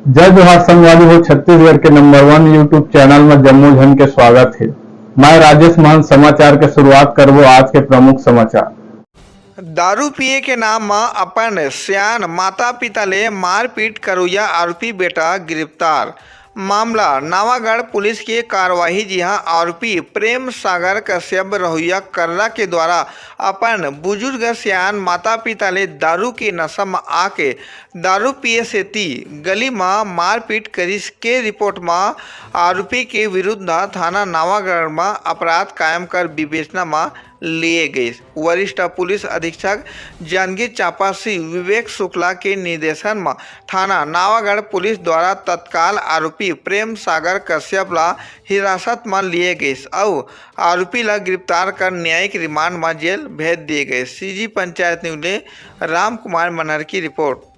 जय जोहार संगवारी हो। छत्तीसगढ़ के नंबर 1 यूट्यूब चैनल में जम्मू झन के स्वागत है। मैं राजेश महंत समाचार के शुरुआत करबो आज के प्रमुख समाचार। दारू पिए के नाम म अपन सियान माता पिता ले मारपीट करोया आरोपी बेटा गिरफ्तार। मामला नवागढ़ पुलिस की कार्रवाई जिहां आरोपी प्रेम सागर कश्यप रहुआ कर्रा के द्वारा अपन बुजुर्ग सियान माता पिता ले दारू के नशा में आके दारू पिए से ती गली में मारपीट करिस के रिपोर्ट में आरोपी के विरुद्ध थाना नवागढ़ में अपराध कायम कर विवेचना में लिए गए। वरिष्ठ पुलिस अधीक्षक जांजगीर चांपा सिंह विवेक शुक्ला के निर्देशन में थाना नवागढ़ पुलिस द्वारा तत्काल आरोपी प्रेम सागर कश्यप ला हिरासत में लिए गए और आरोपी ला गिरफ्तार कर न्यायिक रिमांड में जेल भेज दिए गए। सीजी पंचायत न्यूज ने राम कुमार मनहर की रिपोर्ट।